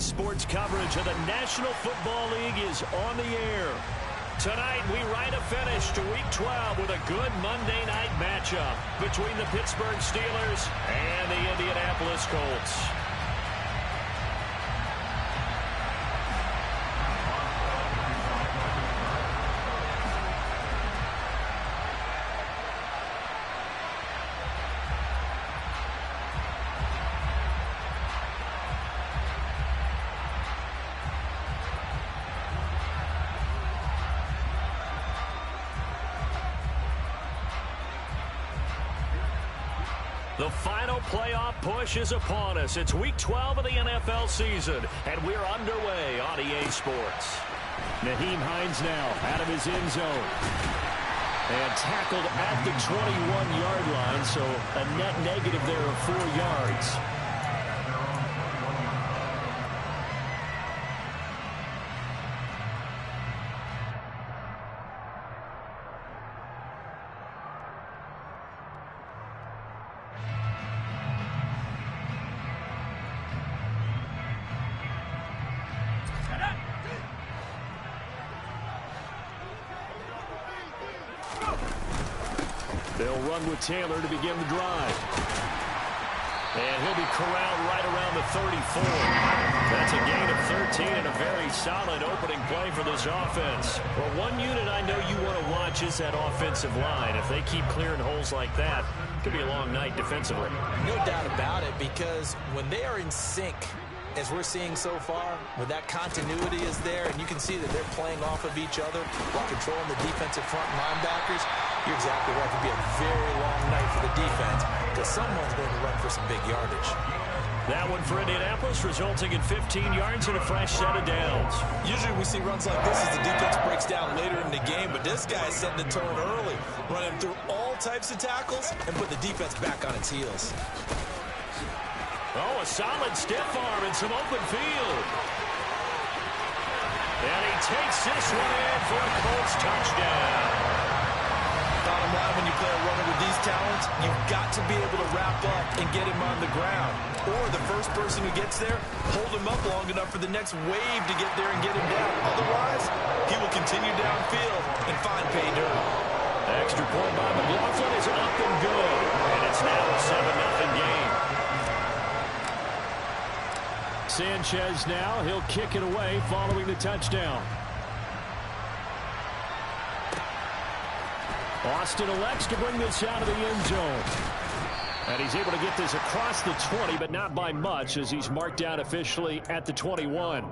Sports coverage of the National Football League is on the air. Tonight, we write a finish to Week 12 with a good Monday night matchup between the Pittsburgh Steelers and the Indianapolis Colts. The final playoff push is upon us. It's Week 12 of the NFL season, and we're underway on EA Sports. Nyheim Hines now out of his end zone. And tackled at the 21-yard line, so a net negative there of 4 yards. They'll run with Taylor to begin the drive. And he'll be corralled right around the 34. That's a gain of 13 and a very solid opening play for this offense. Well, one unit I know you want to watch is that offensive line. If they keep clearing holes like that, it could be a long night defensively. No doubt about it, because when they are in sync, as we're seeing so far, where that continuity is there, and you can see that they're playing off of each other while controlling the defensive front linebackers, you're exactly right. It could be a very long night for the defense because someone's going to run for some big yardage. That one for Indianapolis, resulting in 15 yards and a fresh set of downs. Usually we see runs like this as the defense breaks down later in the game, but this guy's setting the tone early, running through all types of tackles and put the defense back on its heels. Oh, a solid stiff arm and some open field. And he takes this one in for a Colts touchdown. Bottom line, when you play a runner with these talents, you've got to be able to wrap up and get him on the ground. Or the first person who gets there, hold him up long enough for the next wave to get there and get him down. Otherwise, he will continue downfield and find pay dirt. Extra point by McLaughlin is up and good. And it's now a 7-0 game. Sanchez now, he'll kick it away following the touchdown. Austin elects to bring this out of the end zone. And he's able to get this across the 20, but not by much, as he's marked down officially at the 21.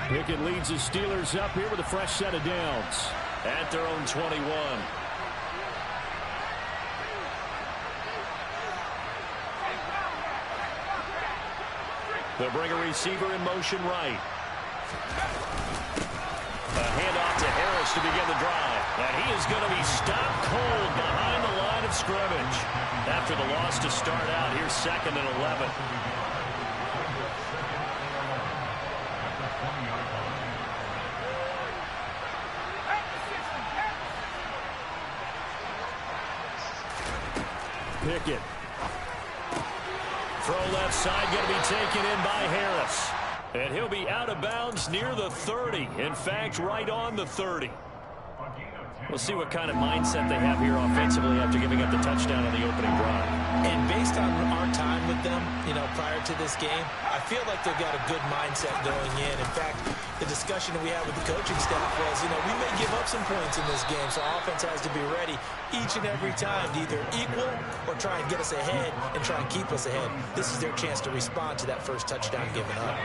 Pickett leads the Steelers up here with a fresh set of downs at their own 21. They'll bring a receiver in motion right. A handoff to Harris to begin the drive. And he is going to be stopped cold behind the line of scrimmage. After the loss to start out, here's 2nd and 11. Pickett. Throw left side going to be taken in by Harris. And he'll be out of bounds near the 30. In fact, right on the 30. We'll see what kind of mindset they have here offensively after giving up the touchdown on the opening drive. And based on our time with them, prior to this game, I feel like they've got a good mindset going in. In fact, the discussion that we had with the coaching staff was, we may give up some points in this game, so offense has to be ready each and every time to either equal or try and get us ahead and try and keep us ahead. This is their chance to respond to that first touchdown given up.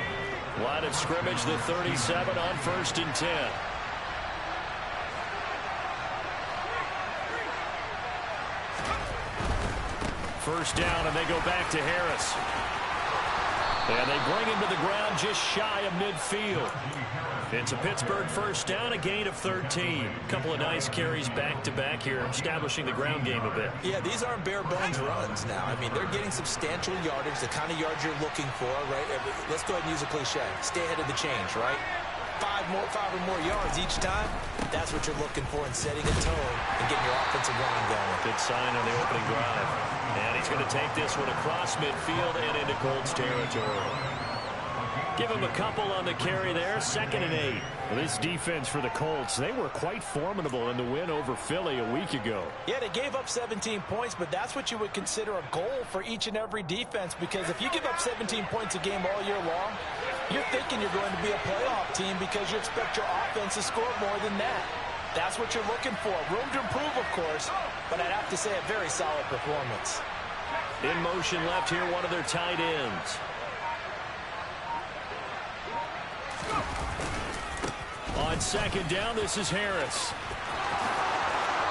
Line of scrimmage, the 37 on 1st and 10. First down, and they go back to Harris. And they bring him to the ground just shy of midfield. It's a Pittsburgh first down, a gain of 13. A couple of nice carries back-to-back here, establishing the ground game a bit. Yeah, these aren't bare-bones runs now. I mean, they're getting substantial yardage, the kind of yards you're looking for, right? Let's go ahead and use a cliche. Stay ahead of the change, right? five or more yards each time, that's what you're looking for in setting a tone and getting your offensive line going. Good sign on the opening drive. And he's going to take this one across midfield and into Colts territory. Give him a couple on the carry there. 2nd and 8. Well, this defense for the Colts, they were quite formidable in the win over Philly a week ago. Yeah, they gave up 17 points, but that's what you would consider a goal for each and every defense, because if you give up 17 points a game all year long, you're thinking you're going to be a playoff team because you expect your offense to score more than that. That's what you're looking for. Room to improve, of course, but I'd have to say a very solid performance. In motion left here, one of their tight ends. On 2nd down, this is Harris.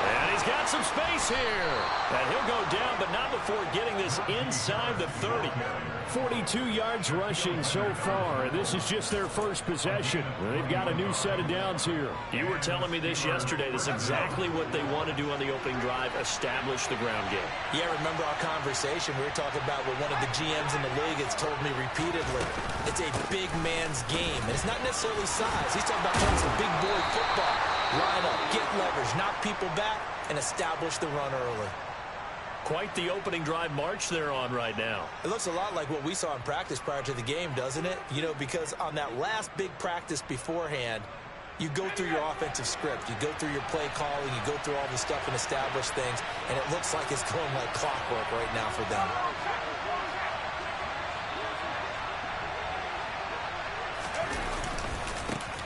And he's got some space here. And he'll go down, but not before getting this inside the 30. 42 yards rushing so far, and this is just their first possession. They've got a new set of downs here. You were telling me this yesterday. This is exactly what they want to do on the opening drive, establish the ground game. Yeah, remember our conversation? We were talking about what one of the GMs in the league has told me repeatedly. It's a big man's game, and it's not necessarily size. He's talking about playing some big boy football. Line up, get leverage, knock people back, and establish the run early. Quite the opening drive march they're on right now. It looks a lot like what we saw in practice prior to the game, doesn't it? You know, because on that last big practice beforehand, you go through your offensive script, you go through your play calling, you go through all the stuff and establish things, and it looks like it's going like clockwork right now for them.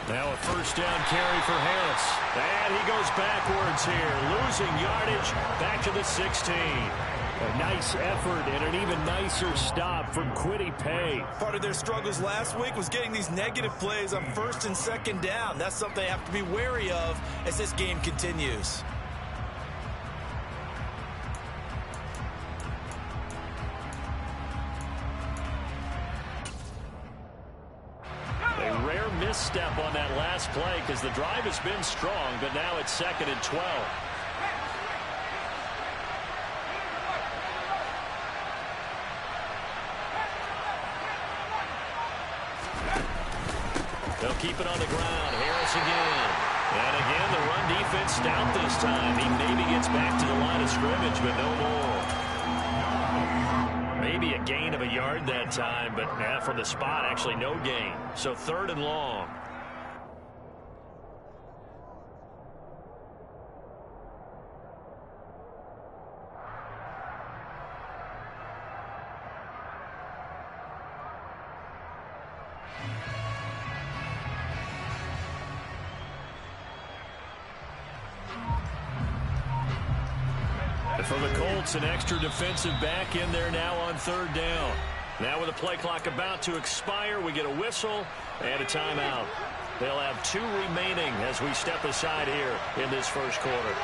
Now a 1st down carry for Harris. And he goes backwards here, losing yardage back to the 16. A nice effort and an even nicer stop from Kwity Paye. Part of their struggles last week was getting these negative plays on 1st and 2nd down. That's something they have to be wary of as this game continues. Misstep on that last play because the drive has been strong, but now it's 2nd and 12. They'll keep it on the ground. Harris again. And again, the run defense stout this time. He maybe gets back to the line of scrimmage, but no more. Maybe a gain of a yard that time, but from the spot, actually no gain. So 3rd and long. And for the Colts, an extra defensive back in there now on 3rd down. Now with the play clock about to expire, we get a whistle and a timeout. They'll have 2 remaining as we step aside here in this 1st quarter.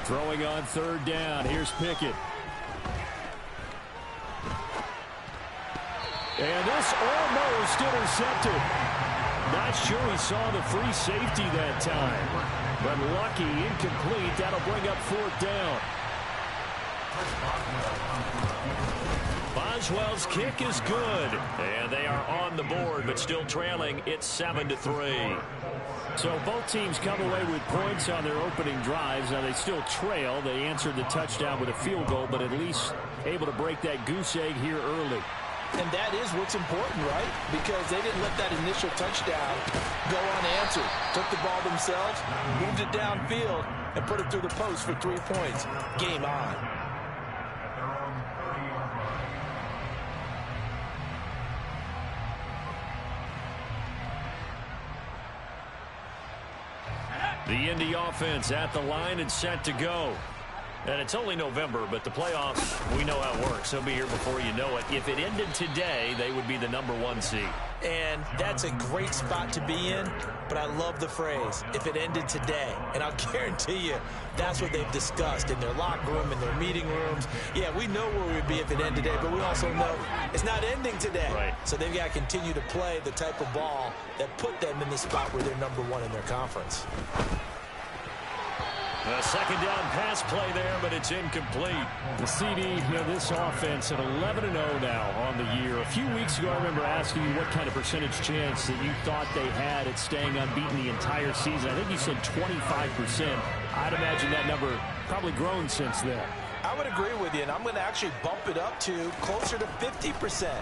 Throwing on 3rd down. Here's Pickett. And this almost intercepted. Not sure he saw the free safety that time. But lucky, incomplete. That'll bring up 4th down. Boswell's kick is good. And they are on the board, but still trailing. It's 7-3. So both teams come away with points on their opening drives. Now they still trail. They answered the touchdown with a field goal, but at least able to break that goose egg here early. And that is what's important, right? Because they didn't let that initial touchdown go unanswered. Took the ball themselves, moved it downfield, and put it through the post for 3 points. Game on. The Indy offense at the line and set to go. And it's only November, but the playoffs, we know how it works. They'll be here before you know it. If it ended today, they would be the #1 seed. And that's a great spot to be in, but I love the phrase, if it ended today. And I'll guarantee you, that's what they've discussed in their locker room, in their meeting rooms. Yeah, we know where we'd be if it ended today, but we also know it's not ending today. Right. So they've got to continue to play the type of ball that put them in the spot where they're #1 in their conference. A second down pass play there, but it's incomplete. The CD, this offense at 11-0 now on the year. A few weeks ago, I remember asking you what kind of percentage chance that you thought they had at staying unbeaten the entire season. I think you said 25%. I'd imagine that number probably grown since then. I would agree with you, and I'm going to actually bump it up to closer to 50%.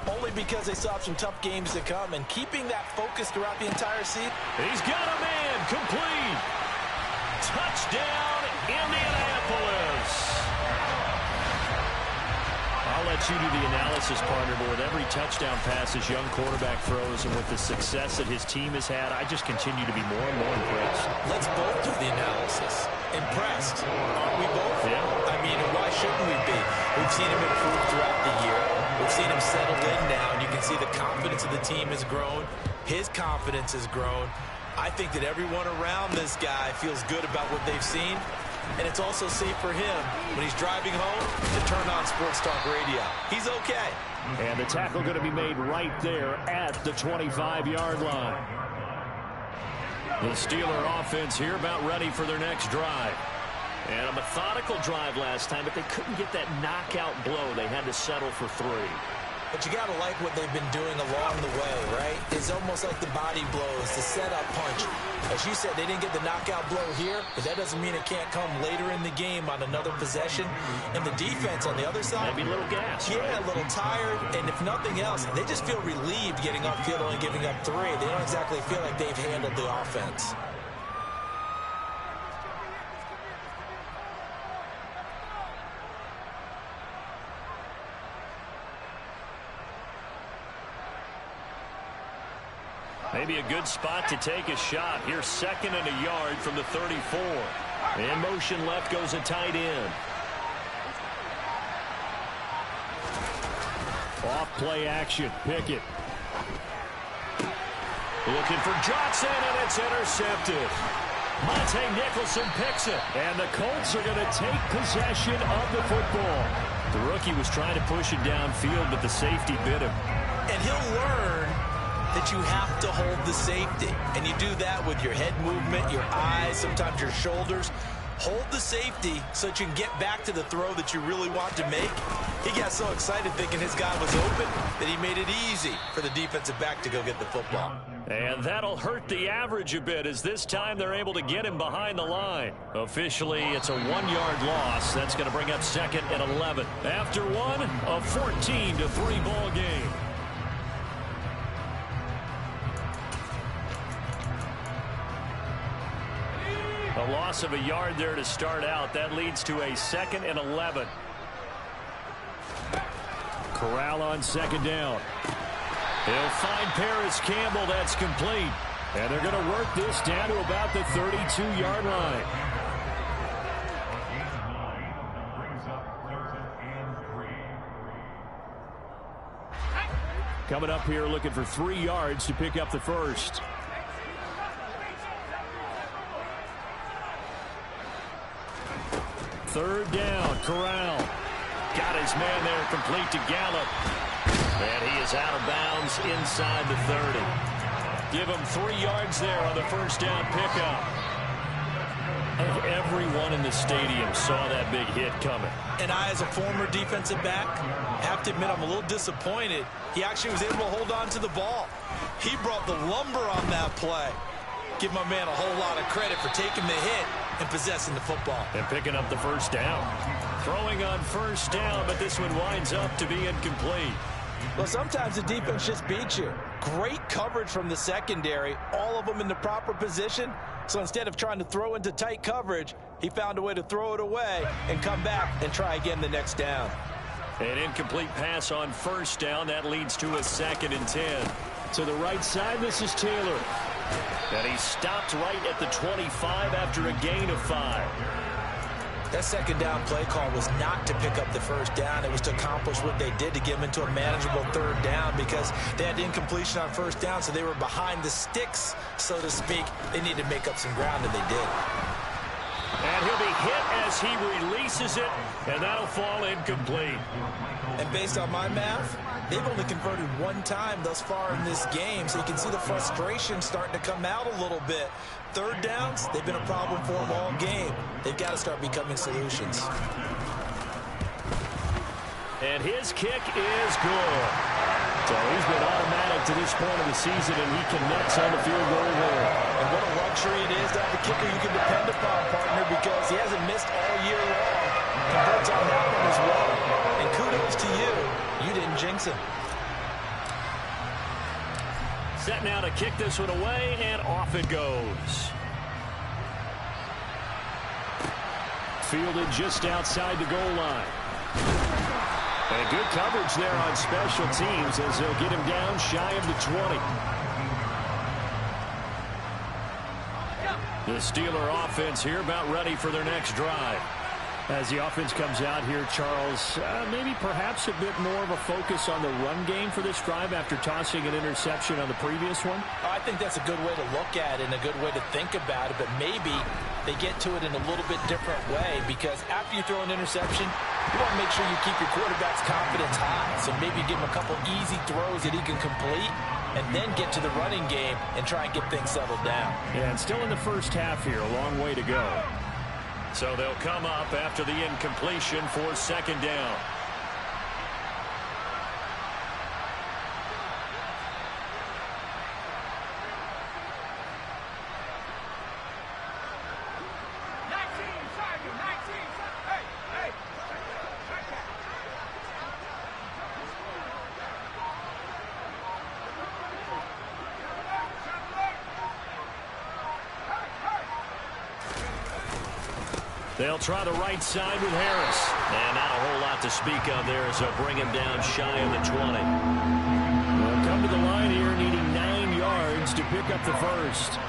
Only because they still have some tough games to come, and keeping that focus throughout the entire season. He's got a man, complete. Touchdown, Indianapolis. I'll let you do the analysis, partner, but with every touchdown pass this young quarterback throws and with the success that his team has had, I just continue to be more and more impressed. Let's both do the analysis. Impressed. Aren't we both? Yeah. I mean, why shouldn't we be? We've seen him improve throughout the year. We've seen him settled in now, and you can see the confidence of the team has grown. His confidence has grown. I think that everyone around this guy feels good about what they've seen, and it's also safe for him when he's driving home to turn on Sports Talk Radio. He's okay. And the tackle going to be made right there at the 25-yard line. The Steeler offense here about ready for their next drive. And a methodical drive last time, but they couldn't get that knockout blow. They had to settle for 3. But you got to like what they've been doing along the way, right? It's almost like the body blows, the setup punch. As you said, they didn't get the knockout blow here, but that doesn't mean it can't come later in the game on another possession. And the defense on the other side, maybe a little gas. Yeah, right? A little tired. And if nothing else, they just feel relieved getting upfield and giving up 3. They don't exactly feel like they've handled the offense. Maybe a good spot to take a shot. Here's 2nd and a yard from the 34. In motion left goes a tight end. Off play action. Pickett. Looking for Johnson, and it's intercepted. Monte Nicholson picks it. And the Colts are going to take possession of the football. The rookie was trying to push it downfield, but the safety bit him. And he'll learn that you have to hold the safety. And you do that with your head movement, your eyes, sometimes your shoulders. Hold the safety so that you can get back to the throw that you really want to make. He got so excited thinking his guy was open that he made it easy for the defensive back to go get the football. And that'll hurt the average a bit as this time they're able to get him behind the line. Officially, it's a 1-yard loss. That's going to bring up 2nd and 11. After one, a 14-3 ball game. A loss of a yard there to start out. That leads to a 2nd and 11. Corral on 2nd down. He'll find Paris Campbell. That's complete. And they're going to work this down to about the 32-yard line. Coming up here looking for 3 yards to pick up the first. Third down, Corral. Got his man there, complete to Gallup. And he is out of bounds inside the 30. Give him 3 yards there on the first down pickup. I think everyone in the stadium saw that big hit coming. And I, as a former defensive back, have to admit I'm a little disappointed. He actually was able to hold on to the ball. He brought the lumber on that play. Give my man a whole lot of credit for taking the hit and possessing the football. And picking up the first down. Throwing on first down, but this one winds up to be incomplete. Well, sometimes the defense just beats you. Great coverage from the secondary, all of them in the proper position. So instead of trying to throw into tight coverage, he found a way to throw it away and come back and try again the next down. An incomplete pass on first down. That leads to a 2nd and 10. To the right side, this is Taylor. And he stopped right at the 25 after a gain of 5. That second down play call was not to pick up the first down. It was to accomplish what they did to get them into a manageable 3rd down because they had incompletion on first down, so they were behind the sticks, so to speak. They needed to make up some ground, and they did. And he'll be hit as he releases it, and that'll fall incomplete. And based on my math, they've only converted one time thus far in this game, so you can see the frustration starting to come out a little bit. Third downs, they've been a problem for them all game. They've got to start becoming solutions. And his kick is good. So he's been automatic to this point of the season, and he connects on the field goal there. And what a luxury it is to have a kicker you can depend upon, partner, because he hasn't missed all year long. Converts on that one as well. And kudos to you. You didn't jinx him. Set now to kick this one away, and off it goes. Fielded just outside the goal line. And good coverage there on special teams as they'll get him down shy of the 20. The Steeler offense here about ready for their next drive. As the offense comes out here, Charles, maybe perhaps a bit more of a focus on the run game for this drive after tossing an interception on the previous one? I think that's a good way to look at it and a good way to think about it, but maybe they get to it in a little bit different way, because after you throw an interception, you want to make sure you keep your quarterback's confidence high. So maybe give him a couple easy throws that he can complete and then get to the running game and try and get things settled down. Yeah, and still in the first half here, a long way to go. So they'll come up after the incompletion for second down. They'll try the right side with Harris. And not a whole lot to speak of there as they'll bring him down shy of the 20. They'll come to the line here needing 9 yards to pick up the first.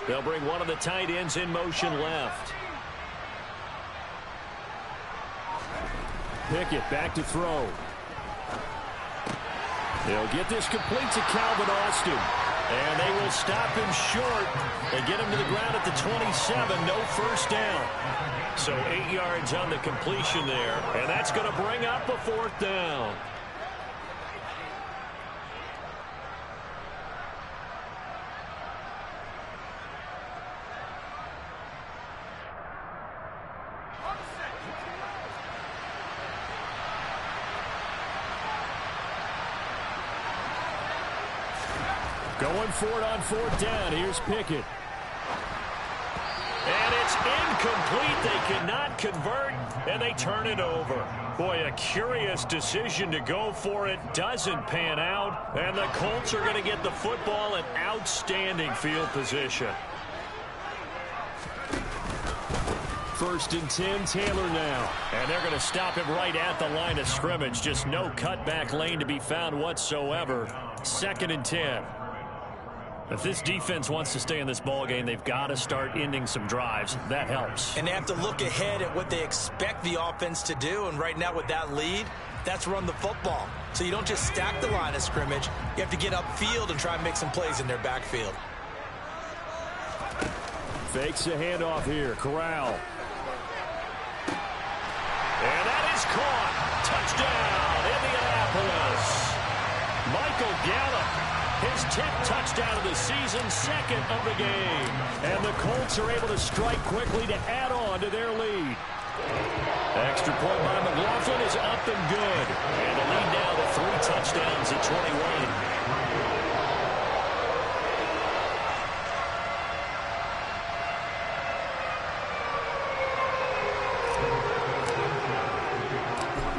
They'll bring one of the tight ends in motion left. Pickett back to throw. They'll get this complete to Calvin Austin. And they will stop him short. They get him to the ground at the 27. No first down. So 8 yards on the completion there. And that's going to bring up a fourth down. Going for it on fourth down. Here's Pickett. And it's incomplete. They cannot convert, and they turn it over. Boy, a curious decision to go for it. Doesn't pan out, and the Colts are going to get the football in outstanding field position. First and 10, Taylor now. And they're going to stop him right at the line of scrimmage. Just no cutback lane to be found whatsoever. Second and 10. If this defense wants to stay in this ballgame, they've got to start ending some drives. That helps. And they have to look ahead at what they expect the offense to do. And right now with that lead, that's run the football. So you don't just stack the line of scrimmage. You have to get upfield and try and make some plays in their backfield. Fakes a handoff here. Corral. And that is caught. Touchdown, Indianapolis. Michael Gallup. His 10th touchdown of the season, second of the game. And the Colts are able to strike quickly to add on to their lead. Extra point by McLaughlin is up and good. And the lead now to 3 touchdowns at 21.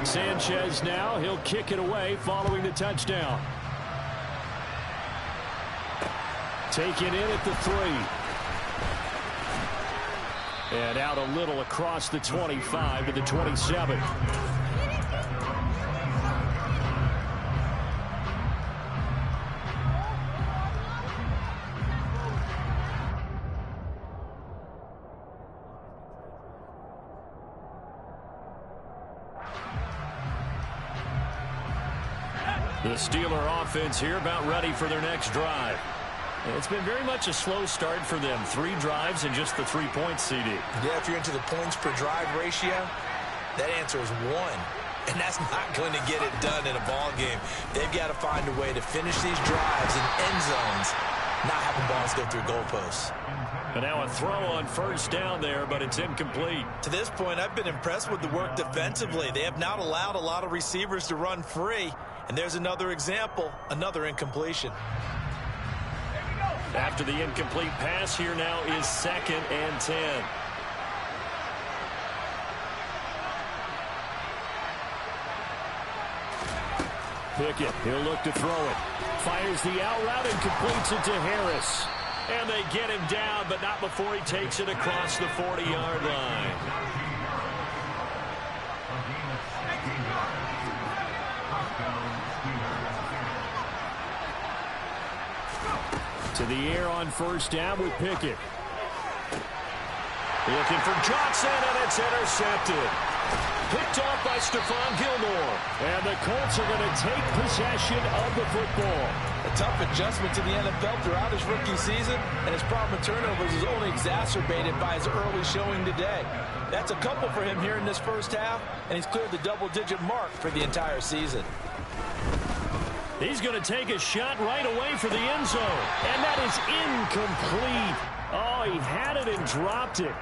Sanchez now, he'll kick it away following the touchdown. Taken in at the 3. And out a little across the 25 to the 27. The Steeler offense here about ready for their next drive. It's been very much a slow start for them. 3 drives and just the 3 points, CD. Yeah, if you're into the points per drive ratio, that answer is 1. And that's not going to get it done in a ball game. They've got to find a way to finish these drives in end zones, not having balls go through goalposts. And now a throw on first down there, but it's incomplete. To this point, I've been impressed with the work defensively. They have not allowed a lot of receivers to run free. And there's another example, another incompletion. After the incomplete pass, here now is 2nd and 10. Pickett, he'll look to throw it. Fires the out route and completes it to Harris. And they get him down, but not before he takes it across the 40-yard line. To the air on first down with Pickett. Looking for Johnson, and it's intercepted. Picked off by Stephon Gilmore. And the Colts are going to take possession of the football. A tough adjustment to the NFL throughout his rookie season, and his problem with turnovers is only exacerbated by his early showing today. That's a couple for him here in this first half, and he's cleared the double-digit mark for the entire season. He's going to take a shot right away for the end zone. And that is incomplete. Oh, he had it and dropped it.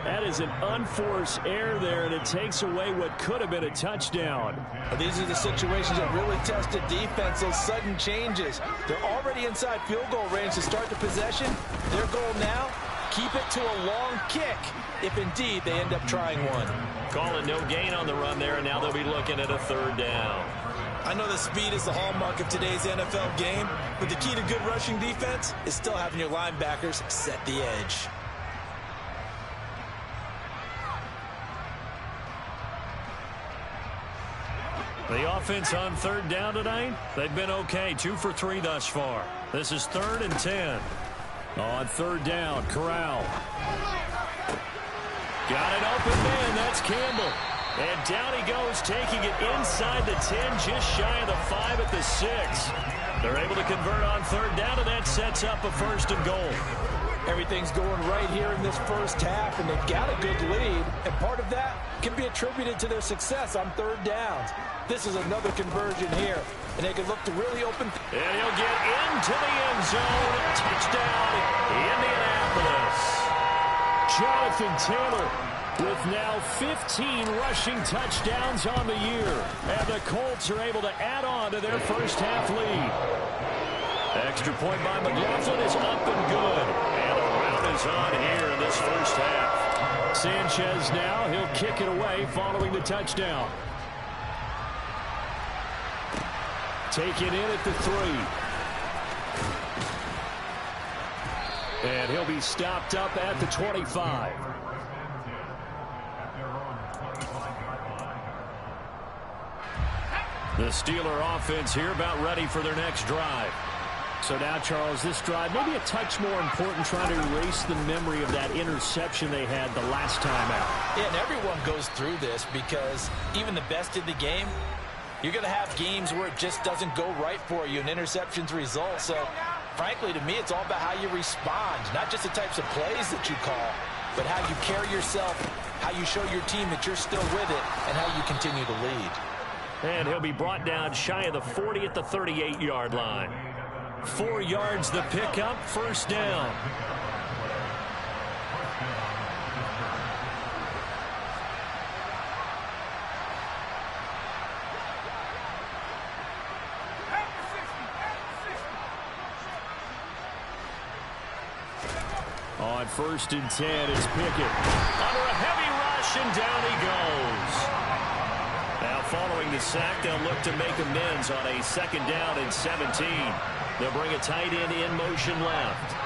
That is an unforced error there, and it takes away what could have been a touchdown. Well, these are the situations that really tested defenses, sudden changes. They're already inside field goal range to start the possession. Their goal now, keep it to a long kick, if indeed they end up trying one. Calling no gain on the run there, and now they'll be looking at a 3rd down. I know that speed is the hallmark of today's NFL game, but the key to good rushing defense is still having your linebackers set the edge. The offense on 3rd down tonight, they've been okay. 2 for 3 thus far. This is 3rd and 10. On 3rd down, Corral. Got an open man, that's Campbell. And down he goes, taking it inside the 10, just shy of the 5 at the 6. They're able to convert on 3rd down, and that sets up a 1st and goal. Everything's going right here in this first half, and they've got a good lead. And part of that can be attributed to their success on 3rd downs. This is another conversion here, and they can look to really open. And he'll get into the end zone. Touchdown, Indianapolis. Jonathan Taylor with now 15 rushing touchdowns on the year. And the Colts are able to add on to their first half lead. Extra point by McLaughlin is up and good. And a rout is on here in this first half. Sanchez now, he'll kick it away following the touchdown. Taken in at the 3. And he'll be stopped up at the 25. The Steeler offense here about ready for their next drive. So now, Charles, this drive maybe a touch more important, trying to erase the memory of that interception they had the last time out. Yeah, and everyone goes through this because even the best in the game, you're going to have games where it just doesn't go right for you and interceptions result. So, frankly, to me, it's all about how you respond, not just the types of plays that you call, but how you carry yourself, how you show your team that you're still with it, and how you continue to lead. And he'll be brought down shy of the 40 at the 38-yard line. 4 yards the pickup, 1st down. On 1st and 10, it's Pickett. Under a heavy rush, and down he goes. Now following the sack, they'll look to make amends on a 2nd down and 17. They'll bring a tight end in motion left.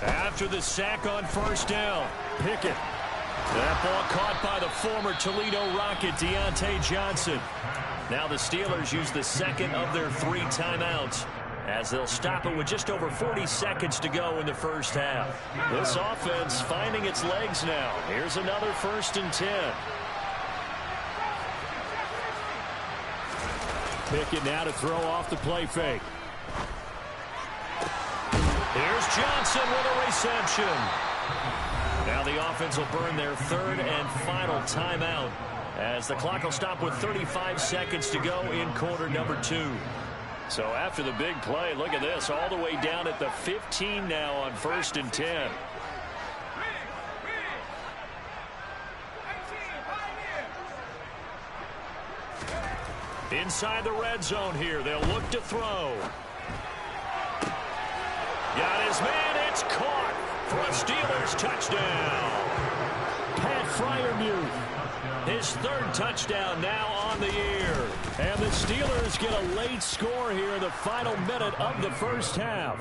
After the sack on 1st down, Pickett. That ball caught by the former Toledo Rocket, Deontay Johnson. Now the Steelers use the 2nd of their 3 timeouts. as they'll stop it with just over 40 seconds to go in the first half. This offense finding its legs now. Here's another 1st and 10. Pickett now to throw off the play fake. Here's Johnson with a reception. Now the offense will burn their 3rd and final timeout as the clock will stop with 35 seconds to go in quarter number 2. So after the big play, look at this, all the way down at the 15 now on 1st and 10. Inside the red zone here, they'll look to throw. Got his man, it's caught for a Steelers touchdown. Pat Freiermuth. His 3rd touchdown now on the year. And the Steelers get a late score here in the final minute of the first half.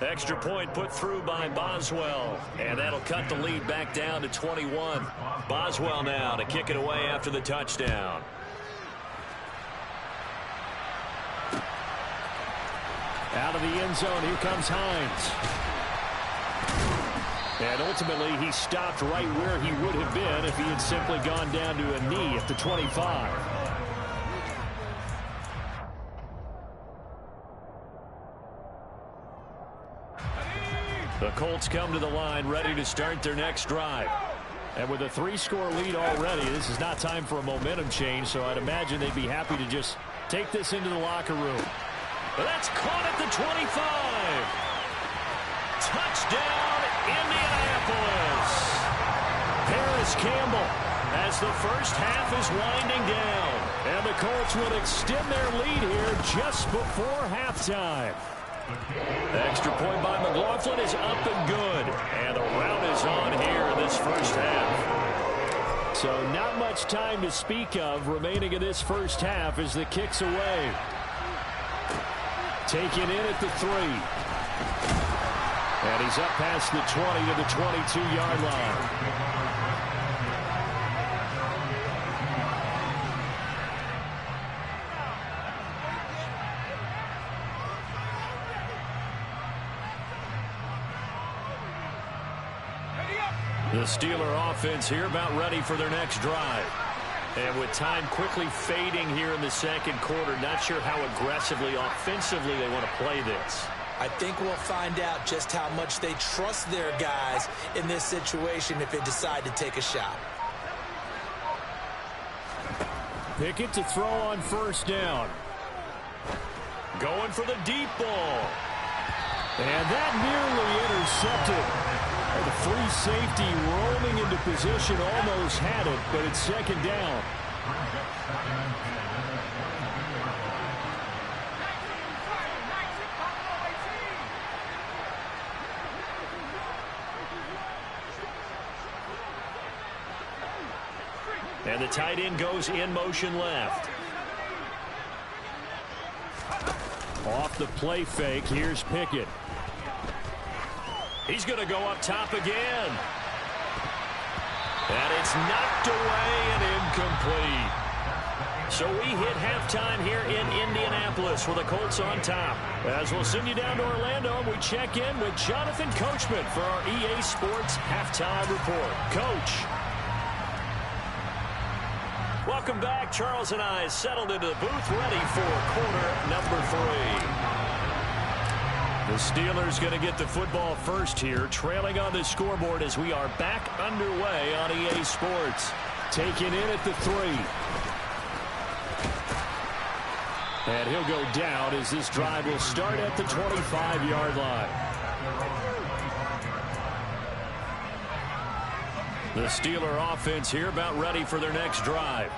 Extra point put through by Boswell. And that'll cut the lead back down to 21. Boswell now to kick it away after the touchdown. Out of the end zone, here comes Hines. And ultimately, he stopped right where he would have been if he had simply gone down to a knee at the 25. The Colts come to the line ready to start their next drive. And with a 3-score lead already, this is not time for a momentum change, so I'd imagine they'd be happy to just take this into the locker room. But that's caught at the 25. Touchdown, Indianapolis. Paris Campbell as the first half is winding down. And the Colts would extend their lead here just before halftime. Extra point by McLaughlin is up and good. And the rout is on here in this first half. So not much time to speak of remaining in this first half as the kick's away. Taken in at the 3. And he's up past the 20 to the 22-yard line. The Steeler offense here about ready for their next drive. And with time quickly fading here in the second quarter, not sure how aggressively, offensively they want to play this. I think we'll find out just how much they trust their guys in this situation if they decide to take a shot. Pickett to throw on 1st down. Going for the deep ball. And that nearly intercepted. And the free safety roaming into position almost had it, but it's 2nd down. And the tight end goes in motion left. Off the play fake, here's Pickett. He's going to go up top again. And it's knocked away and incomplete. So we hit halftime here in Indianapolis with the Colts on top. As we'll send you down to Orlando, and we check in with Jonathan Coachman for our EA Sports Halftime Report. Coach. Welcome back. Charles and I settled into the booth ready for quarter number 3. The Steelers going to get the football first here, trailing on the scoreboard as we are back underway on EA Sports. Taken in at the 3. And he'll go down as this drive will start at the 25-yard line. The Steeler offense here about ready for their next drive.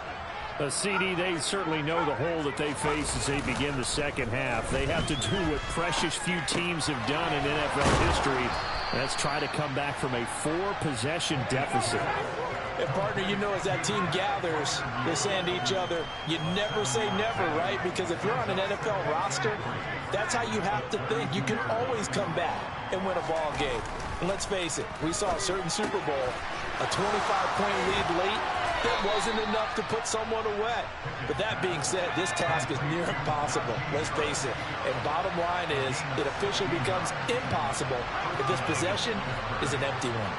CD, they certainly know the hole that they face as they begin the second half. They have to do what precious few teams have done in NFL history. That's try to come back from a 4-possession deficit. And partner, you know, as that team gathers, they're saying to each other, you never say never, right? Because if you're on an NFL roster, that's how you have to think. You can always come back and win a ball game. And let's face it, we saw a certain Super Bowl, a 25-point lead late, that wasn't enough to put someone away. But that being said, this task is near impossible. Let's face it. And bottom line is, it officially becomes impossible if this possession is an empty one.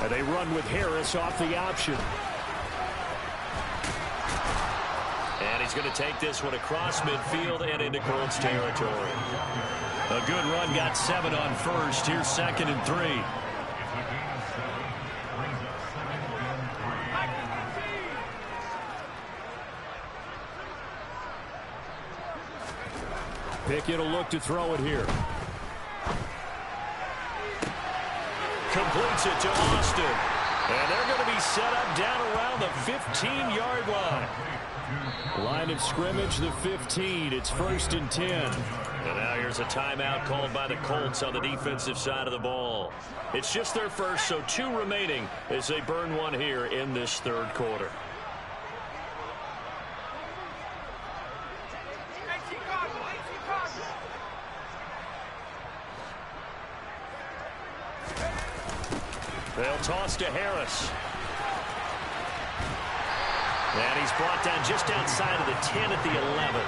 And they run with Harris off the option. And he's going to take this one across midfield and into Colts territory. A good run, got 7 on first. Here's 2nd and 3. Pickett will look to throw it here. Completes it to Austin. And they're going to be set up down around the 15-yard line. Line of scrimmage, the 15. It's 1st and 10. And now here's a timeout called by the Colts on the defensive side of the ball. It's just their first, so 2 remaining as they burn one here in this 3rd quarter. They'll toss to Harris. And he's brought down just outside of the 10 at the 11.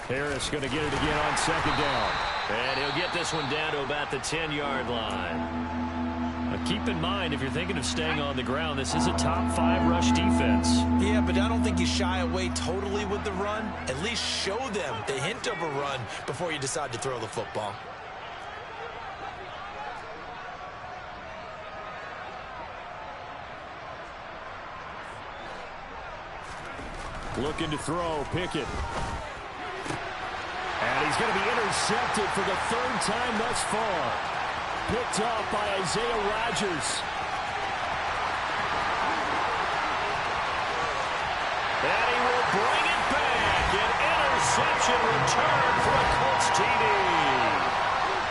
Harris going to get it again on 2nd down. And he'll get this one down to about the 10-yard line. Now keep in mind, if you're thinking of staying on the ground, this is a top 5 rush defense. Yeah, but I don't think you shy away totally with the run. At least show them the hint of a run before you decide to throw the football. Looking to throw, Pickett. And he's going to be intercepted for the 3rd time thus far. Picked off by Isaiah Rodgers. And he will bring it back. An interception return for a Colts TD.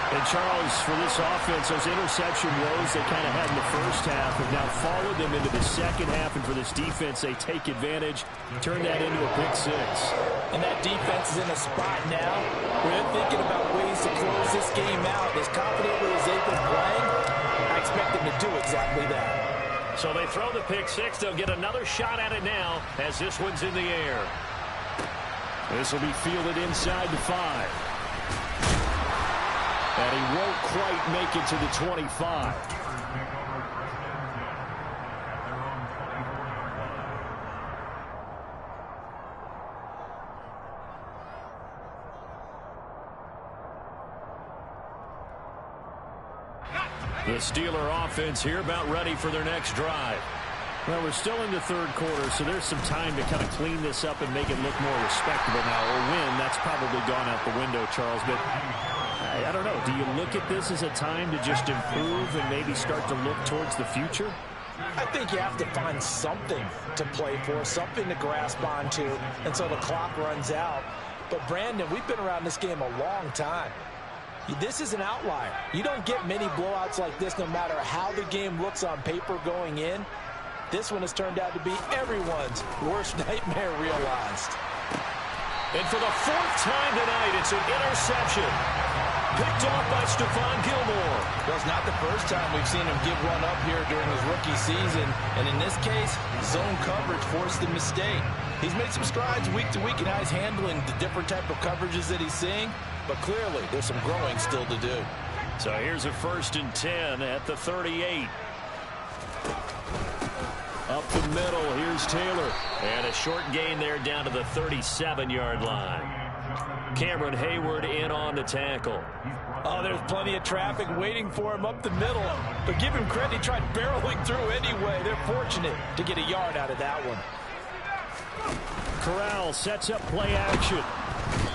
And Charles, for this offense, those interception woes they kind of had in the first half have now followed them into the second half. And for this defense, they take advantage, turn that into a pick 6. And that defense is in a spot now where they're thinking about ways to close this game out. As confidently as they've been playing, I expect them to do exactly that. So they throw the pick 6. They'll get another shot at it now as this one's in the air. This will be fielded inside the 5. And he won't quite make it to the 25. The Steeler offense here about ready for their next drive. Well, we're still in the 3rd quarter, so there's some time to kind of clean this up and make it look more respectable now. A win, that's probably gone out the window, Charles, but I don't know. Do you look at this as a time to just improve and maybe start to look towards the future? I think you have to find something to play for, something to grasp onto until the clock runs out. But, Brandon, we've been around this game a long time. This is an outlier. You don't get many blowouts like this no matter how the game looks on paper going in. This one has turned out to be everyone's worst nightmare realized. And for the 4th time tonight, it's an interception. Picked off by Stephon Gilmore. Well, it's not the first time we've seen him give one up here during his rookie season. And in this case, zone coverage forced the mistake. He's made some strides week to week in how he's handling the different type of coverages that he's seeing. But clearly, there's some growing still to do. So here's a 1st and 10 at the 38. Up the middle, here's Taylor. And a short gain there down to the 37-yard line. Cameron Hayward in on the tackle. Oh, there's plenty of traffic waiting for him up the middle. But give him credit, he tried barreling through anyway. They're fortunate to get a yard out of that one. Corral sets up play action.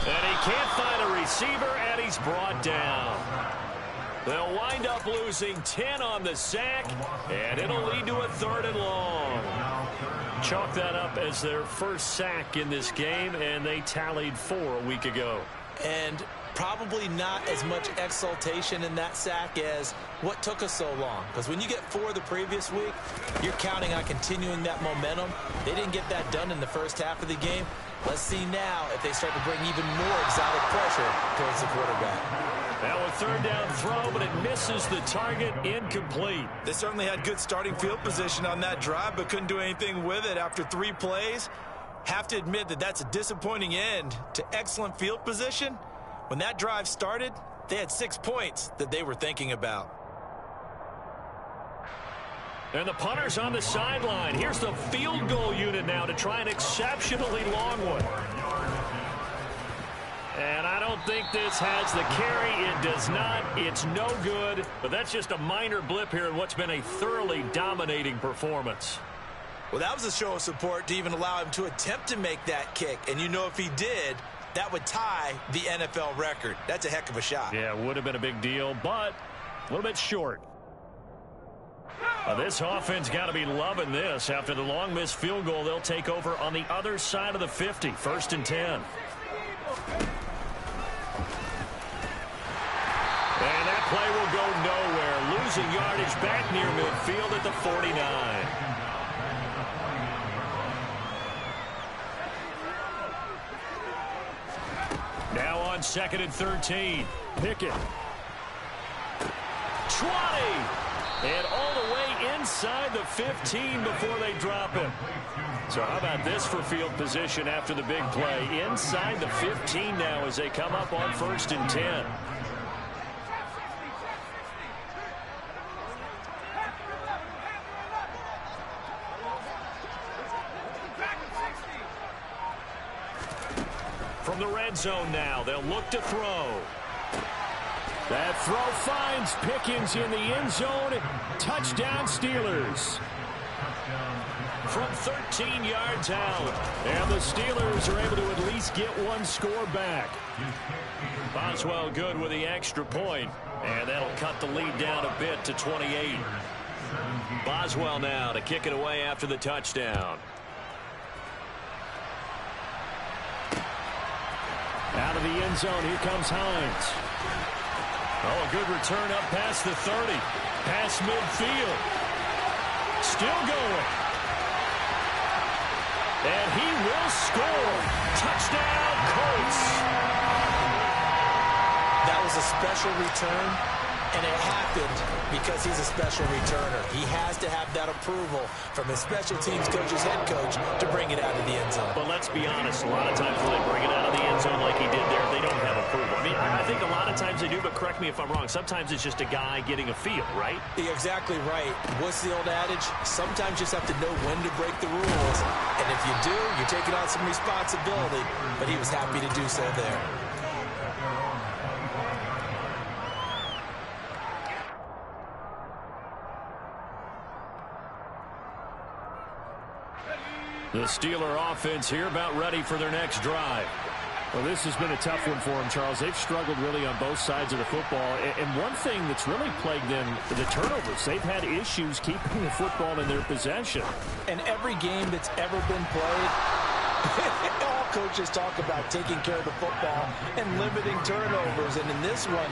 And he can't find a receiver, and he's brought down. They'll wind up losing 10 on the sack, and it'll lead to a 3rd and long. Chalk that up as their first sack in this game, and they tallied 4 a week ago. And probably not as much exultation in that sack as what took us so long. Because when you get 4 the previous week, you're counting on continuing that momentum. They didn't get that done in the first half of the game. Let's see now if they start to bring even more exotic pressure towards the quarterback. Now a 3rd down throw, but it misses the target. Incomplete. They certainly had good starting field position on that drive, but couldn't do anything with it after 3 plays. Have to admit that that's a disappointing end to excellent field position. When that drive started, they had 6 points that they were thinking about. And the punter's on the sideline. Here's the field goal unit now to try an exceptionally long one. And I don't think this has the carry. It does not. It's no good. But that's just a minor blip here in what's been a thoroughly dominating performance. Well, that was a show of support to even allow him to attempt to make that kick. And you know if he did, that would tie the NFL record. That's a heck of a shot. Yeah, it would have been a big deal, but a little bit short. This offense got to be loving this. After the long missed field goal, they'll take over on the other side of the 50. 1st and 10. And that play will go nowhere. Losing yardage back near midfield at the 49. Now on 2nd and 13. Pickett. 20. And all the way inside the 15 before they drop him. So how about this for field position after the big play? Inside the 15 now as they come up on 1st and 10. From the red zone now, they'll look to throw. That throw finds Pickens in the end zone. Touchdown Steelers. From 13 yards out. And the Steelers are able to at least get one score back. Boswell good with the extra point. And that'll cut the lead down a bit to 28. Boswell now to kick it away after the touchdown. Out of the end zone, here comes Hines. Oh, a good return up past the 30. Past midfield. Still going. And he will score. Touchdown, Colts. That was a special return, and it happened because he's a special returner. He has to have that approval from his special teams coach's head coach to bring it out of the end zone. But let's be honest, a lot of times when they bring it out of the end zone like he did there, they don't have approval. I mean, I think a lot of times they do, but correct me if I'm wrong. Sometimes it's just a guy getting a feel, right? You're exactly right. What's the old adage? Sometimes you just have to know when to break the rules. And if you do, you're taking on some responsibility. But he was happy to do so there. The Steeler offense here about ready for their next drive. Well, this has been a tough one for them, Charles. They've struggled really on both sides of the football. And one thing that's really plagued them, the turnovers. They've had issues keeping the football in their possession. And every game that's ever been played, all coaches talk about taking care of the football and limiting turnovers. And in this one,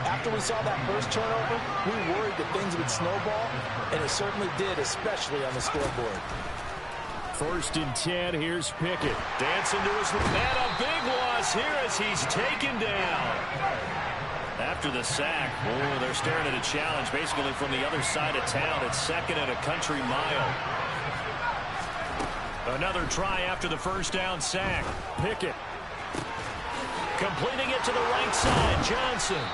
after we saw that first turnover, we worried that things would snowball, and it certainly did, especially on the scoreboard. 1st and 10, here's Pickett. Dancing to his man, a big loss here as he's taken down. After the sack, they're staring at a challenge basically from the other side of town. It's 2nd and a country mile. Another try after the first down sack. Pickett. Completing it to the right side, Johnson.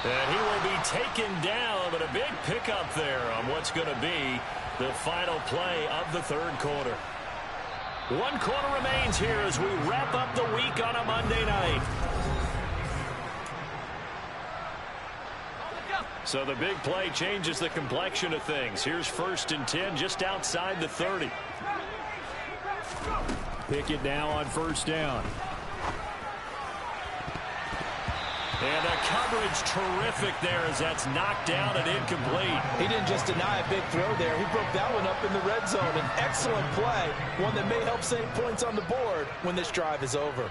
And he will be taken down, but a big pickup there on what's going to be the final play of the 3rd quarter. 1 quarter remains here as we wrap up the week on a Monday night. So the big play changes the complexion of things. Here's 1st and 10 just outside the 30. Pickett now on 1st down. And the coverage terrific there as that's knocked down and incomplete. He didn't just deny a big throw there. He broke that one up in the red zone. An excellent play, one that may help save points on the board when this drive is over.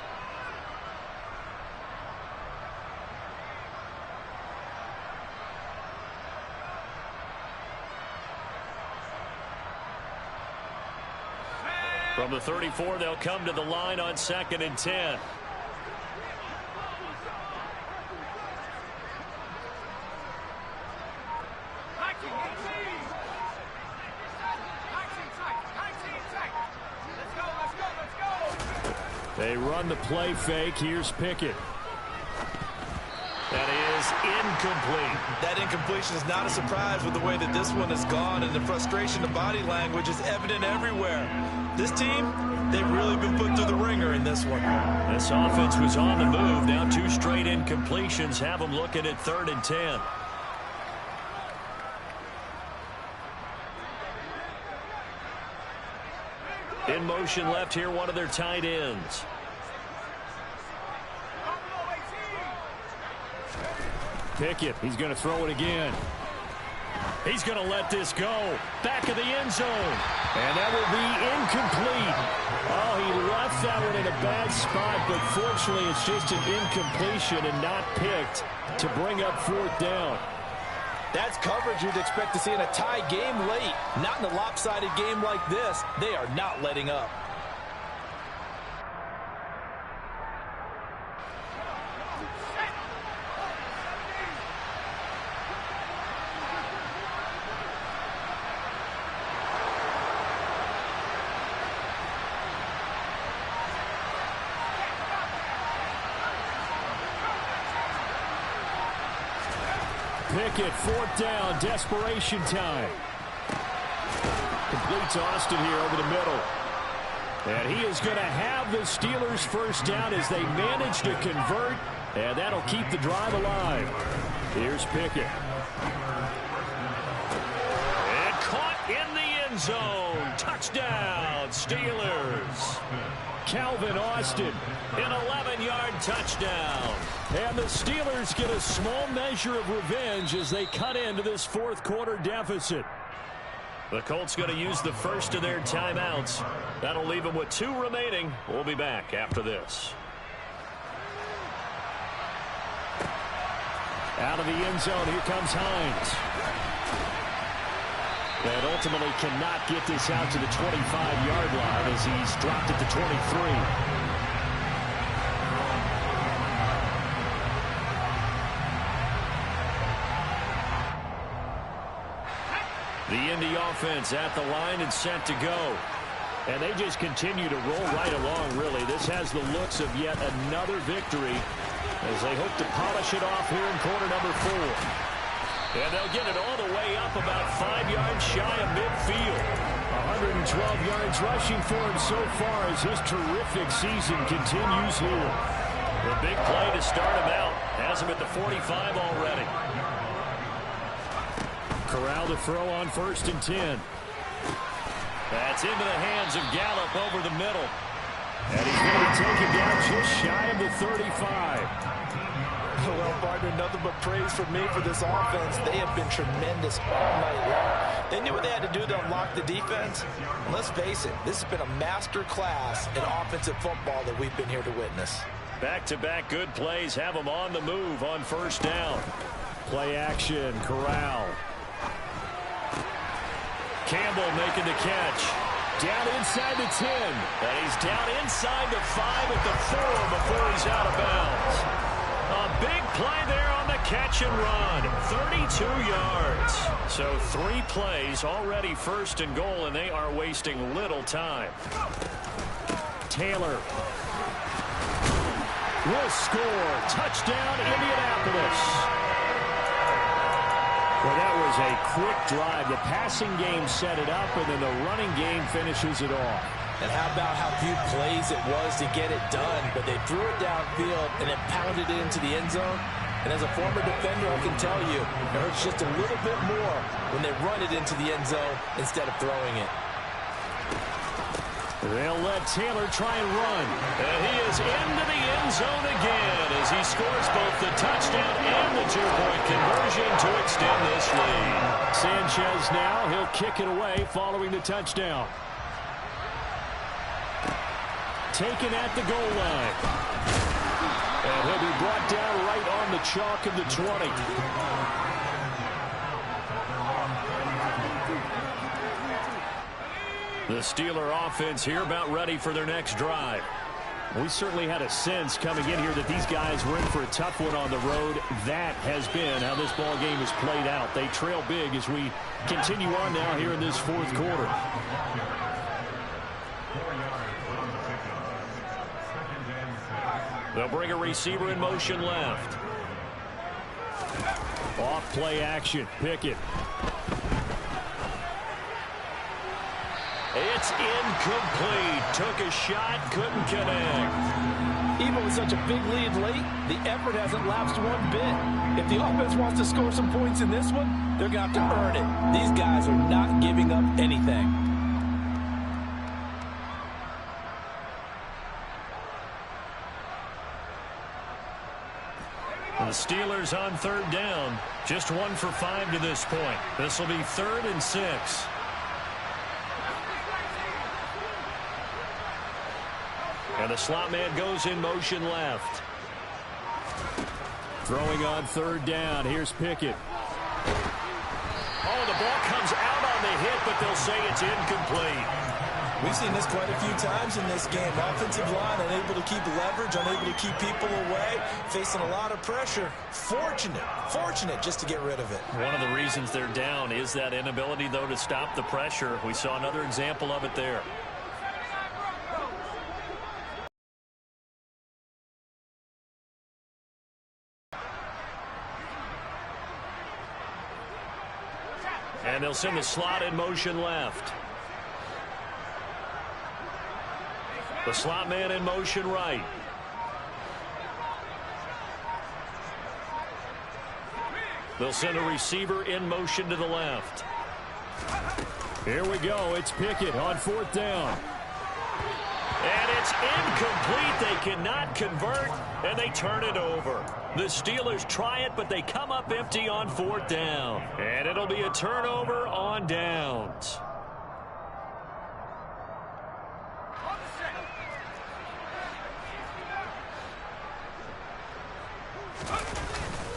From the 34, they'll come to the line on 2nd and 10. They run the play fake. Here's Pickett. That is incomplete. That incompletion is not a surprise with the way that this one has gone, and the frustration of body language is evident everywhere. This team, they've really been put through the ringer in this one. This offense was on the move. Now 2 straight incompletions have them looking at 3rd and 10. In motion left here, one of their tight ends. Pickett, he's going to throw it again. He's going to let this go. Back of the end zone. And that will be incomplete. Oh, he left that one in a bad spot, but fortunately it's just an incompletion and not picked to bring up 4th down. That's coverage you'd expect to see in a tie game late. Not in a lopsided game like this. They are not letting up. Pickett, 4th down, desperation time. Completes Austin here over the middle. And he is going to have the Steelers 1st down as they manage to convert, and that'll keep the drive alive. Here's Pickett. And caught in the end zone. Touchdown, Steelers. Calvin Austin, an 11-yard touchdown. And the Steelers get a small measure of revenge as they cut into this 4th quarter deficit. The Colts going to use the first of their timeouts. That'll leave them with 2 remaining. We'll be back after this. Out of the end zone, here comes Hines. And ultimately cannot get this out to the 25-yard line as he's dropped at the 23. The Indy offense at the line and set to go. And they just continue to roll right along, really. This has the looks of yet another victory as they hope to polish it off here in quarter number 4. And they'll get it all the way up about 5 yards shy of midfield. 112 yards rushing for him so far as his terrific season continues here. The big play to start him out has him at the 45 already. Corral to throw on 1st and 10. That's into the hands of Gallup over the middle. And he's going to be taken down just shy of the 35. Well, partner, nothing but praise from me for this offense. They have been tremendous all night long. They knew what they had to do to unlock the defense. And let's face it, this has been a master class in offensive football that we've been here to witness. Back-to-back good plays have them on the move on 1st down. Play action, Corral. Campbell making the catch. Down inside the 10. And he's down inside the 5 at the 4 before he's out of bounds. A big play there on the catch and run. 32 yards. So 3 plays already 1st and goal, and they are wasting little time. Taylor will score. Touchdown, Indianapolis. Well, that was a quick drive. The passing game set it up, and then the running game finishes it off. And how about how few plays it was to get it done, but they threw it downfield and then pounded it into the end zone. And as a former defender, I can tell you, it hurts just a little bit more when they run it into the end zone instead of throwing it. They'll let Taylor try and run. And he is into the end zone again as he scores both the touchdown and the two-point conversion to extend this lead. Sanchez now, he'll kick it away following the touchdown. Taken at the goal line. And he'll be brought down right on the chalk of the 20. The Steeler offense here about ready for their next drive. We certainly had a sense coming in here that these guys were in for a tough one on the road. That has been how this ball game has played out. They trail big as we continue on now here in this fourth quarter. They'll bring a receiver in motion left. Off play action. Pickett. It's incomplete. Took a shot, couldn't connect. Even with such a big lead late, the effort hasn't lapsed one bit. If the offense wants to score some points in this one, they're going to have to earn it. These guys are not giving up anything. The Steelers on third down. Just 1 for 5 to this point. This will be 3rd and 6. And the slot man goes in motion left. Throwing on third down. Here's Pickett. Oh, the ball comes out on the hit, but they'll say it's incomplete. We've seen this quite a few times in this game. Offensive line unable to keep leverage, unable to keep people away, facing a lot of pressure. Fortunate just to get rid of it. One of the reasons they're down is that inability, though, to stop the pressure. We saw another example of it there. And they'll send the slot in motion left. The slot man in motion right. They'll send a receiver in motion to the left. Here we go. It's Pickett on 4th down. And it's incomplete. They cannot convert, and they turn it over. The Steelers try it, but they come up empty on 4th down. And it'll be a turnover on downs.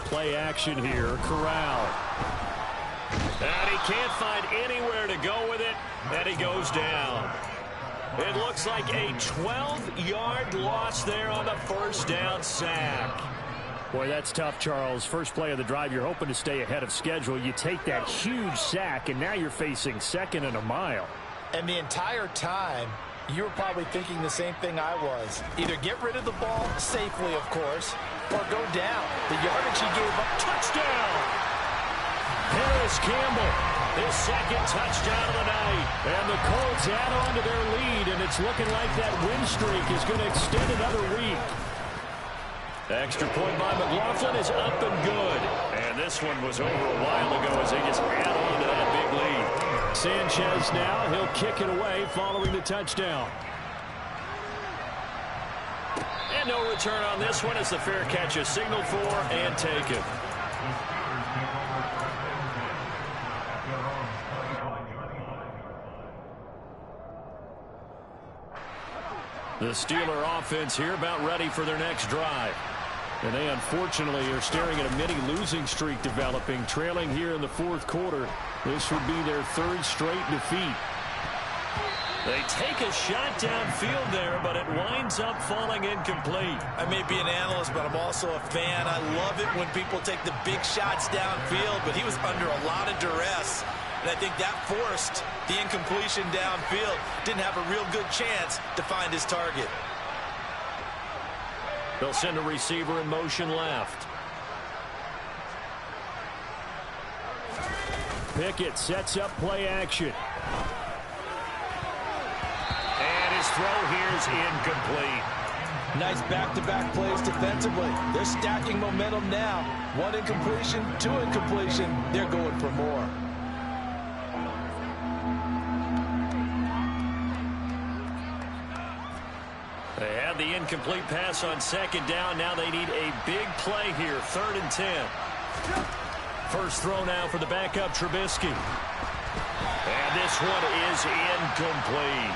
Play action here. Corral. And he can't find anywhere to go with it, and he goes down. It looks like a 12-yard loss there on the first down sack. Boy, that's tough, Charles. First play of the drive, you're hoping to stay ahead of schedule. You take that huge sack, and now you're facing 2nd and a mile. And the entire time, you were probably thinking the same thing I was. Either get rid of the ball safely, of course, or go down. The yardage he gave up. Touchdown! Harris Campbell, his 2nd touchdown of the night. And the Colts add on to their lead, and it's looking like that win streak is going to extend another week. Extra point by McLaughlin is up and good. And this one was over a while ago as they just add on to that big lead. Sanchez now, he'll kick it away following the touchdown. And no return on this one as the fair catch is signaled for and taken. The Steeler offense here about ready for their next drive. And they unfortunately are staring at a mini losing streak developing, trailing here in the 4th quarter. This would be their 3rd straight defeat. They take a shot downfield there, but it winds up falling incomplete. I may be an analyst, but I'm also a fan. I love it when people take the big shots downfield, but he was under a lot of duress. And I think that forced the incompletion downfield. Didn't have a real good chance to find his target. They'll send a receiver in motion left. Pickett sets up play action. And his throw here is incomplete. Nice back-to-back plays defensively. They're stacking momentum now. 1 incompletion, 2 incompletion. They're going for more. They had the incomplete pass on second down. Now they need a big play here. 3rd and 10. First throw now for the backup Trubisky. And this one is incomplete.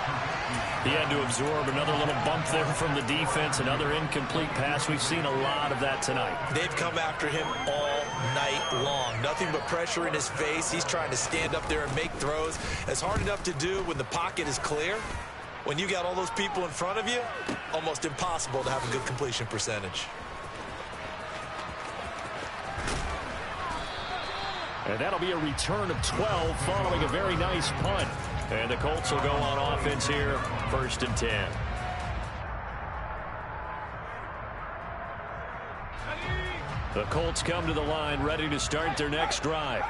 He had to absorb another little bump there from the defense. Another incomplete pass. We've seen a lot of that tonight. They've come after him all night long. Nothing but pressure in his face. He's trying to stand up there and make throws. It's hard enough to do when the pocket is clear. When you got all those people in front of you, almost impossible to have a good completion percentage. And that'll be a return of 12 following a very nice punt. And the Colts will go on offense here, 1st and 10. The Colts come to the line ready to start their next drive.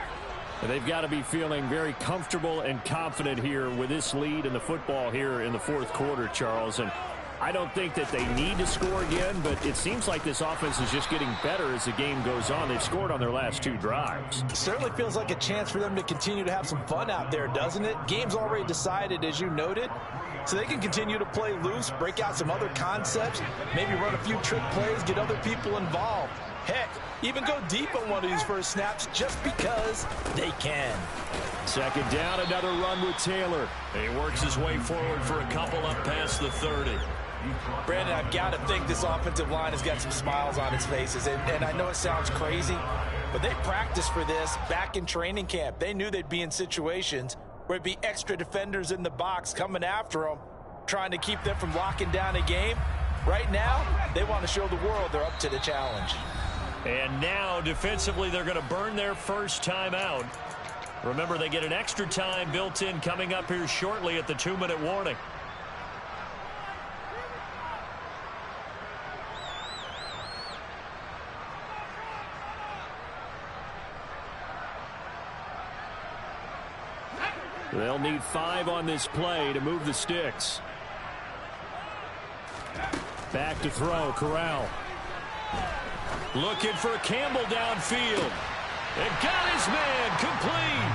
And they've got to be feeling very comfortable and confident here with this lead in the football here in the 4th quarter, Charles. And I don't think that they need to score again, but it seems like this offense is just getting better as the game goes on. They've scored on their last 2 drives. It certainly feels like a chance for them to continue to have some fun out there, doesn't it? Game's already decided, as you noted, so they can continue to play loose, break out some other concepts, maybe run a few trick plays, get other people involved. Heck, even go deep on one of these first snaps just because they can. 2nd down, another run with Taylor. He works his way forward for a couple up past the 30. Brandon, I've got to think this offensive line has got some smiles on its faces. And I know it sounds crazy, but they practiced for this back in training camp. They knew they'd be in situations where it'd be extra defenders in the box coming after them, trying to keep them from locking down a game. Right now, they want to show the world they're up to the challenge. And now, defensively, they're going to burn their first time out. Remember, they get an extra time built in coming up here shortly at the 2-minute warning. They'll need 5 on this play to move the sticks. Back to throw, Corral. Looking for Campbell downfield. And got his man complete.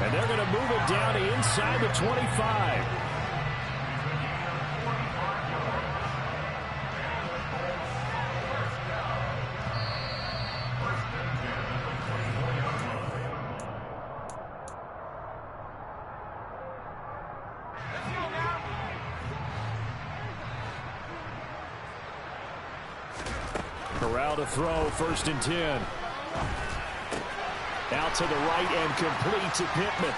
And they're going to move it down to inside the 25. Corral to throw, 1st and 10. Out to the right and complete to Pittman.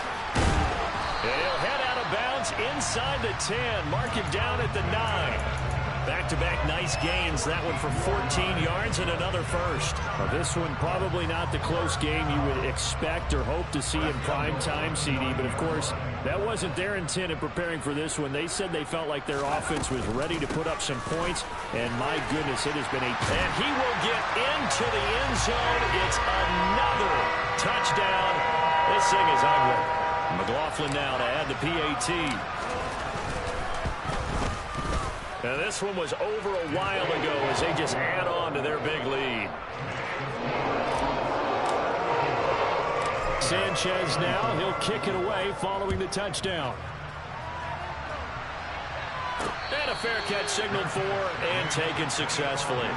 And he'll head out of bounds inside the 10. Mark him down at the 9. Back-to-back nice gains. That one for 14 yards and another first. Now, this one probably not the close game you would expect or hope to see in prime time, CD. But, of course, that wasn't their intent in preparing for this one. They said they felt like their offense was ready to put up some points. And, my goodness, it has been a... And he will get into the end zone. It's another touchdown. This thing is ugly. McLaughlin now to add the PAT. Now, this one was over a while ago as they just add on to their big lead. Sanchez now, he'll kick it away following the touchdown. And a fair catch signaled for and taken successfully.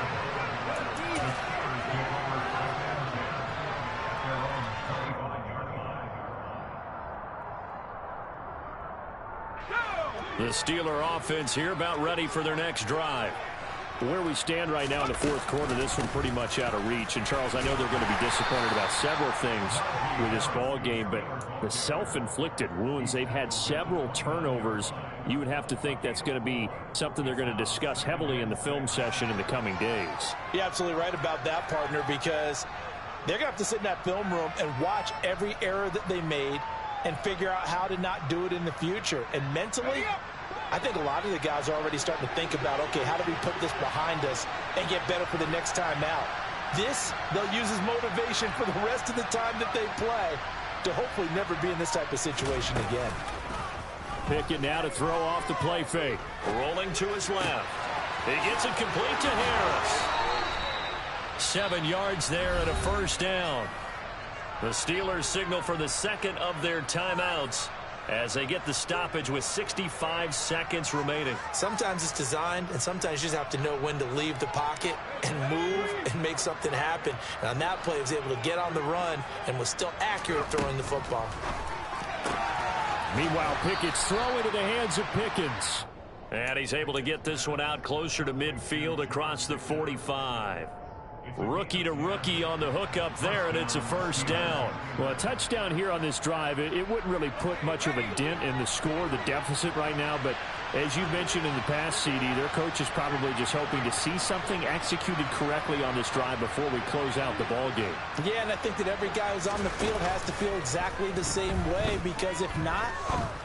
The Steeler offense here about ready for their next drive. Where we stand right now in the 4th quarter, this one pretty much out of reach. And, Charles, I know they're going to be disappointed about several things with this ball game, but the self-inflicted wounds, they've had several turnovers. You would have to think that's going to be something they're going to discuss heavily in the film session in the coming days. You're absolutely right about that, partner, because they're going to have to sit in that film room and watch every error that they made and figure out how to not do it in the future. And mentally, I think a lot of the guys are already starting to think about, okay, how do we put this behind us and get better for the next time out? This, they'll use as motivation for the rest of the time that they play to hopefully never be in this type of situation again. Pickett now to throw off the play fake. Rolling to his left. He gets it complete to Harris. 7 yards there and a first down. The Steelers signal for the second of their timeouts. as they get the stoppage with 65 seconds remaining. Sometimes it's designed, and sometimes you just have to know when to leave the pocket and move and make something happen. And on that play, he was able to get on the run and was still accurate throwing the football. Meanwhile, Pickett's throw into the hands of Pickens. And he's able to get this one out closer to midfield across the 45. Rookie to rookie on the hookup there, and it's a first down. Well, a touchdown here on this drive, it wouldn't really put much of a dent in the score, the deficit right now. But as you mentioned in the past, CD, their coach is probably just hoping to see something executed correctly on this drive before we close out the ball game. Yeah, and I think that every guy who's on the field has to feel exactly the same way, because if not,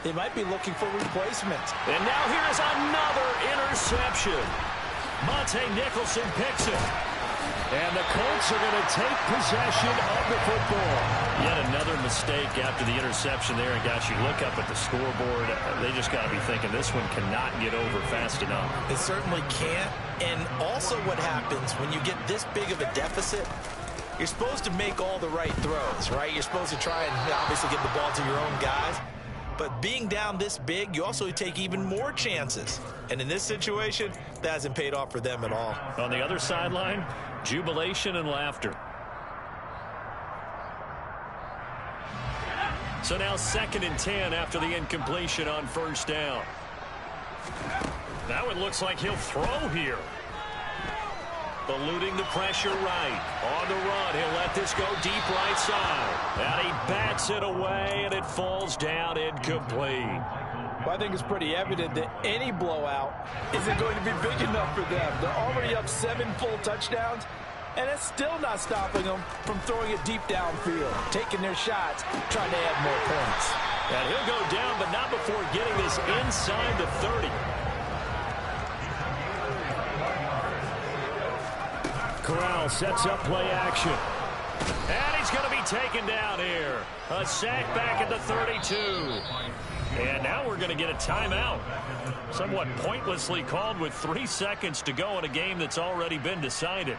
they might be looking for replacements. And now here's another interception. Monte Nicholson picks it. And the Colts are going to take possession of the football. Yet another mistake after the interception there. And, gosh, you look up at the scoreboard, they just got to be thinking this one cannot get over fast enough. It certainly can't. And also what happens when you get this big of a deficit, you're supposed to make all the right throws, right? You're supposed to try and obviously get the ball to your own guys. But being down this big, you also take even more chances. And in this situation, that hasn't paid off for them at all. On the other sideline, jubilation and laughter. So now 2nd and 10 after the incompletion on first down. Now it looks like he'll throw here. Eluding the pressure right. On the run, he'll let this go deep right side. And he bats it away, and it falls down incomplete. Well, I think it's pretty evident that any blowout isn't going to be big enough for them. They're already up 7 full touchdowns, and it's still not stopping them from throwing it deep downfield, taking their shots, trying to add more points. And he'll go down, but not before getting this inside the 30. Corral sets up play action. And he's going to be taken down here. A sack back at the 32. And now we're going to get a timeout. Somewhat pointlessly called with 3 seconds to go in a game that's already been decided.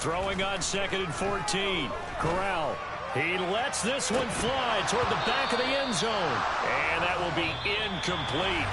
Throwing on 2nd and 14. Corral. He lets this one fly toward the back of the end zone. And that will be incomplete.